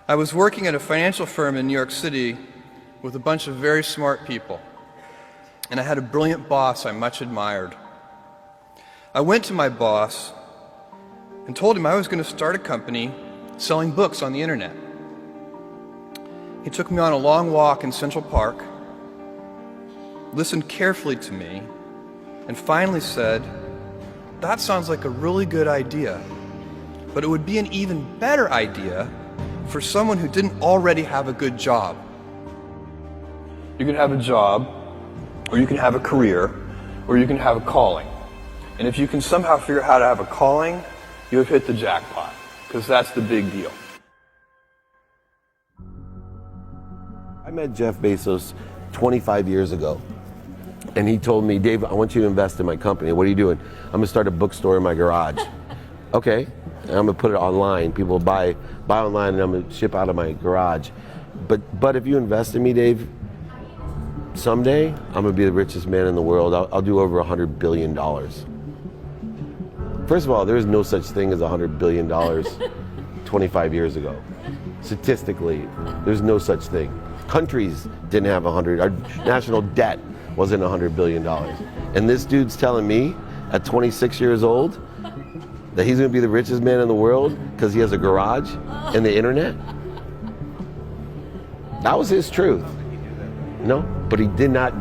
I was working at a financial firm in New York City with a bunch of very smart people, and I had a brilliant boss I much admired. I went to my boss and told him I was going to start a company selling books on the internet. He took me on a long walk in Central Park, listened carefully to me, and finally said, "That sounds like a really good idea, but it would be an even better idea for someone who didn't already have a good job." You can have a job, or you can have a career, or you can have a calling. And if you can somehow figure out how to have a calling, you have hit the jackpot, because that's the big deal. I met Jeff Bezos 25 years ago, and he told me, "Dave, I want you to invest in my company." "What are you doing?" "I'm going to start a bookstore in my garage." "Okay, and I'm going to put it online. People buy online, and I'm going to ship out of my garage. But if you invest in me, Dave, someday I'm going to be the richest man in the world. I'll do over $100 billion. First of all, there is no such thing as $100 billion 25 years ago. Statistically, there's no such thing. Countries didn't have 100. Our national debt wasn't $100 billion. And this dude's telling me at 26 years old that he's going to be the richest man in the world because he has a garage and the internet? That was his truth. No, but he did not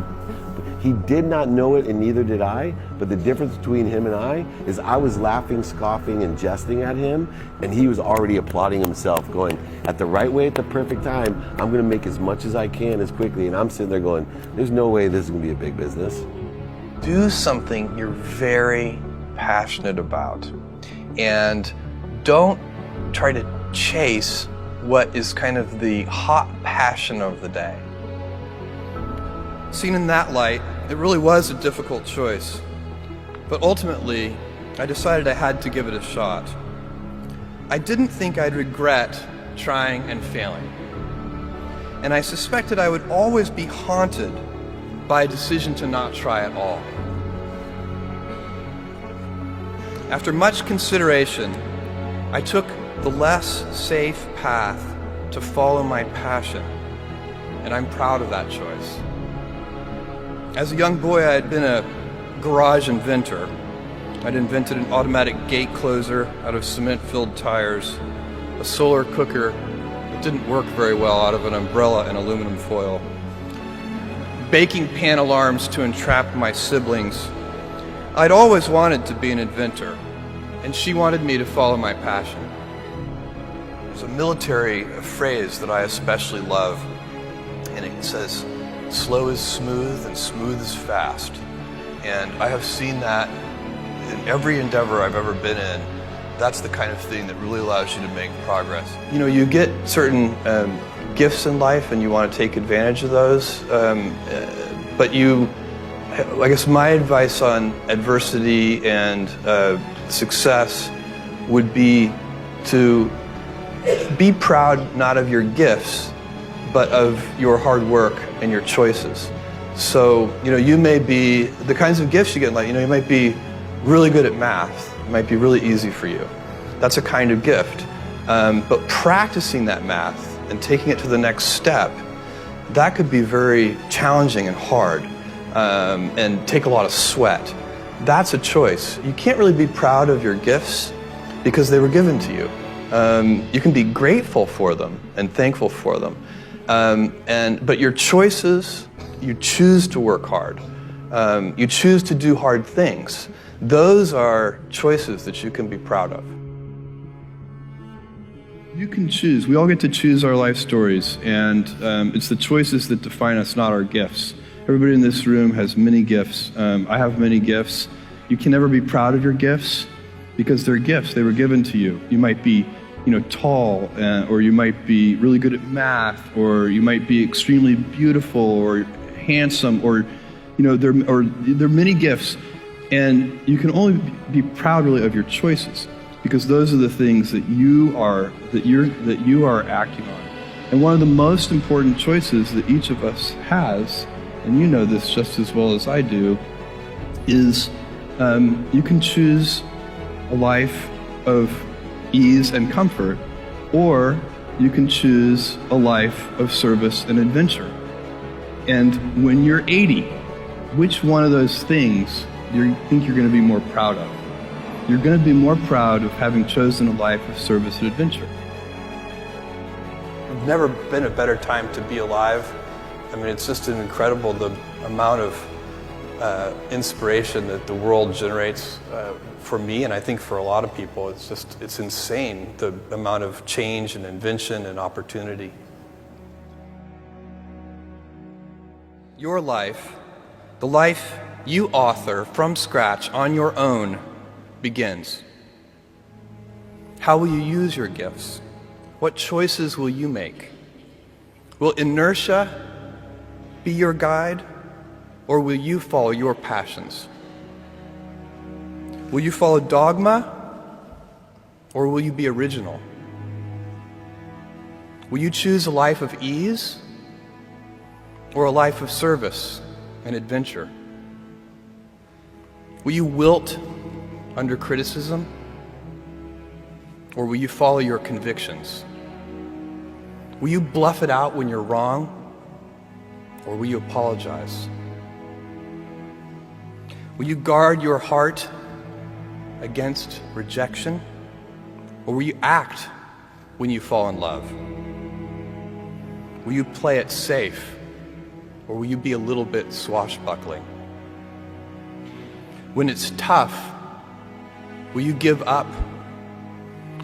know it, and neither did I. But the difference between him and I is I was laughing, scoffing, and jesting at him, and he was already applauding himself, going, at the right way, at the perfect time, I'm going to make as much as I can as quickly. And I'm sitting there going, there's no way this is going to be a big business. Do something you're very passionate about, and don't try to chase what is kind of the hot passion of the day. Seen in that light, it really was a difficult choice. But ultimately, I decided I had to give it a shot. I didn't think I'd regret trying and failing. And I suspected I would always be haunted by a decision to not try at all. After much consideration, I took the less safe path to follow my passion, and I'm proud of that choice. As a young boy, I had been a garage inventor. I'd invented an automatic gate closer out of cement-filled tires, a solar cooker that didn't work very well out of an umbrella and aluminum foil, baking pan alarms to entrap my siblings. I'd always wanted to be an inventor, and she wanted me to follow my passion. There's a military phrase that I especially love, and it says, "Slow is smooth and smooth is fast." And I have seen that in every endeavor I've ever been in. That's the kind of thing that really allows you to make progress. You know, you get certain gifts in life and you want to take advantage of those, but I guess my advice on adversity and success would be to be proud not of your gifts, but of your hard work and your choices. So, you may be, the kinds of gifts you get in life, you might be really good at math. It might be really easy for you. That's a kind of gift. But practicing that math and taking it to the next step, that could be very challenging and hard, and take a lot of sweat. That's a choice. You can't really be proud of your gifts because they were given to you. You can be grateful for them and thankful for them. But your choices, you choose to work hard. You choose to do hard things. Those are choices that you can be proud of. You can choose. We all get to choose our life stories, and it's the choices that define us, not our gifts. Everybody in this room has many gifts. I have many gifts. You can never be proud of your gifts because they're gifts. They were given to you. You might be tall, or you might be really good at math, or you might be extremely beautiful or handsome, or there are many gifts, and you can only be proud really of your choices because those are the things that you are acting on. And one of the most important choices that each of us has, and you know this just as well as I do, is you can choose a life of ease and comfort, or you can choose a life of service and adventure. And when you're 80, which one of those things do you think you're going to be more proud of? You're going to be more proud of having chosen a life of service and adventure. There's never been a better time to be alive. I mean, it's just incredible the amount of inspiration that the world generates for me, and I think for a lot of people. It's insane, the amount of change and invention and opportunity. Your life, the life you author from scratch on your own, begins. How will you use your gifts? What choices will you make? Will inertia be your guide, or will you follow your passions? Will you follow dogma, or will you be original? Will you choose a life of ease, or a life of service and adventure? Will you wilt under criticism, or will you follow your convictions? Will you bluff it out when you're wrong, or will you apologize? Will you guard your heart against rejection, or will you act when you fall in love? Will you play it safe, or will you be a little bit swashbuckling? When it's tough, will you give up,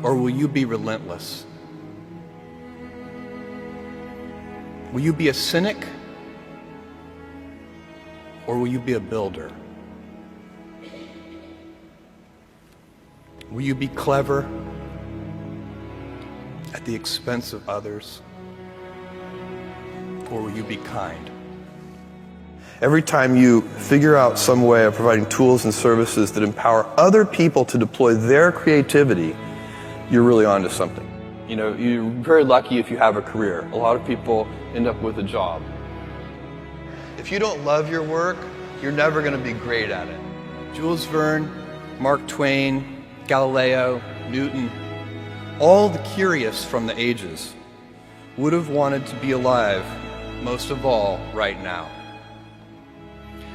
or will you be relentless? Will you be a cynic, or will you be a builder? Will you be clever at the expense of others, or will you be kind? Every time you figure out some way of providing tools and services that empower other people to deploy their creativity, you're really onto something. You know, you're very lucky if you have a career. A lot of people end up with a job. If you don't love your work, you're never going to be great at it. Jules Verne, Mark Twain, Galileo, Newton, all the curious from the ages would have wanted to be alive, most of all, right now.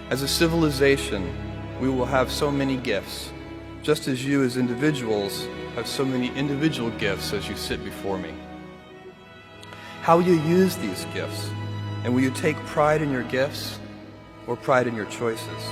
As a civilization, we will have so many gifts, just as you as individuals have so many individual gifts as you sit before me. How will you use these gifts? And will you take pride in your gifts or pride in your choices?